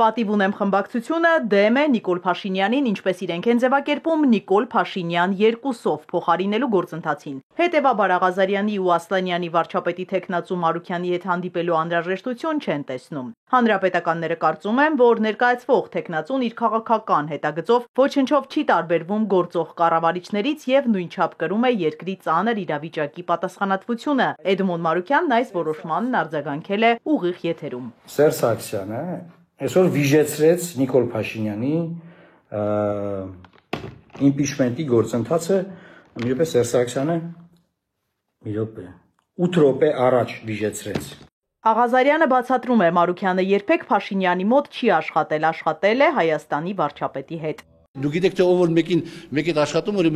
Պատիվ ունեմ խմբակցությունը դեմ է Նիկոլ Փաշինյանին, ինչպես իրենք են ձևակերպում, Նիկոլ Փաշինյան 2-ով փոխարինելու գործընթացին։ Հետևաբար Աղազարյանի ու Ասլանյանի վարչապետի թեկնածու Մարուքյանի հետ հանդիպելու անհրաժեշտություն չեն տեսնում։ Հանրապետականները կարծում են, որ ներկայացվող թեկնածուն իր քաղաքական հետագծով ոչնչով չի տարբերվում գործող կառավարիչներից եւ նույնչափ կրում է երկրի ծանր իրավիճակի պատասխանատվությունը։ Էդմոն Մարուքյանն այս որոշմանն արձագանքել է ուղիղ եթերում։ Սերժ Սարգսյանը այսօր վիժեցրեց Նիկոլ Փաշինյանի իմպիչմենտի գործընթացը, մի րոպե Սերժ Սարգսյանը 8 րոպե առաջ վիժեցրեց։ Աղազարյանը բացատրում է, Մարուքյանը երբեք Փաշինյանի մոտ չի աշխատել, աշխատել է Հայաստանի վարչապետի հետ։ Դուք գիտեք, թե ով որ մեկին աշխատում, որ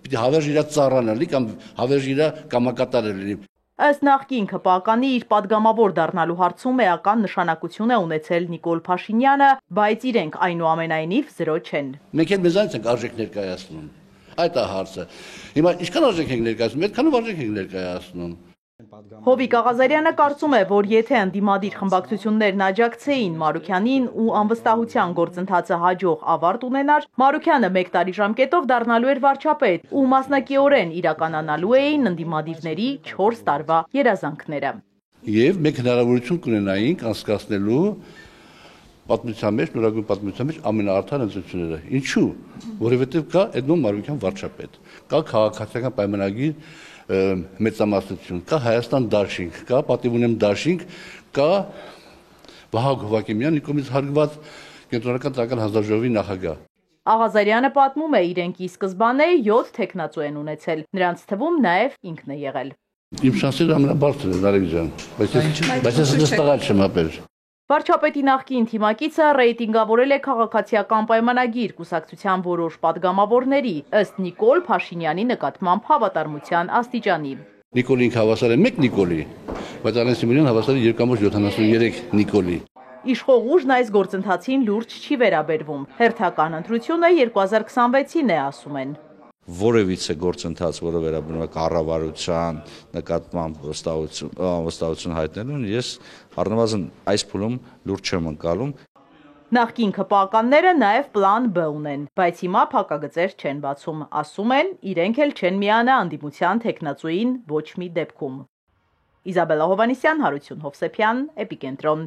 պիտի հավերժ իր ծառան լինի կամ հավերժ իր կամակատար լինի։ Ըստ նախկին ԿՊԱ-կանի իր падգամավոր դառնալու հարցում էական նշանակություն է ունեցել Նիկոլ Փաշինյանը, բայց իրենք այնուամենայնիվ զրո չեն։ Մենք էլ մեզանից ենք արժեք ներկայացնում։ Այդ է հարցը։ Հիմա ինչքան արժեք ենք ներկայացնում, այդքանով արժեք ենք ներկայացնում։ Հովիկ Աղազարյանը կարծում է, որ եթե ընդդիմադիր խմբակցություններն աջակցեին Մարուքյանին ու անվստահության գործընթացը հաջող ավարտ ունենար, Մարուքյանը 1 տարի ժամկետով դառնալու էր վարչապետ ու մասնակիորեն իրականանալու էին ընդդիմադիրների 4 տարվա երազանքները։ Եվ մենք հնարավորություն կունենայինք անցկացնելու պատմության մեջ, նորագույն պատմության մեջ ամենաարդար ընտրությունները։ Ինչու՞, որովհետև կա Էդմոն Մարուքյան վարչապետ, կա քաղաքացիական պայմանագիր մեծամասնություն, կա Հայաստան դաշինք, կա պատիվ ունեմ դաշինք, կա Վահագն Հովակիմյան Նիկոմից հարգված կենտրոնական ծառայական հանձնաժողովի նախագահ։ Աղազարյանը պատմում է, իրենք ի սկզբանե 7 թեկնածու են ունեցել, նրանց թվում նաև ինքն է եղել։ Իմ շանսերը ամենաբարձրն է, Նարեկ ջան, բայց ես նստաղալ չեմ ապեր։ Վարչապետի նախկին թիմակիցը ռեյտինգավորել է քաղաքացիական պայմանագիր կուսակցության որոշ падգամավորների, ըստ Նիկոլ Փաշինյանի նկատմամբ հավատարմության աստիճանի։ Նիկոլի ինքը հավասար է 1 Նիկոլի, բայց Արեն Սիմոնյան հավասար է 2.73 Նիկոլի։ Իշխող ուժն այս գործընթացին լուրջ չի վերաբերվում։ Հերթական ընտրությունը 2026-ին է, ասում են։ Որևիցե գործընթաց, որը վերաբերում է կառավարության նկատմամբ անվստահություն հայտնելուն, ես առնվազն այս փուլում լուրջ չեմ ընկալում։ Նախկին ԿՊԱ-ականները նաև պլան B ունեն, բայց հիմա փակագծեր չեն բացում, ասում են, իրենք էլ չեն միանա ընդդիմության թեկնածուին ոչ մի դեպքում։ Իզաբելլա Հովհաննիսյան, Հարություն Հովսեփյան, Էպիկենտրոն։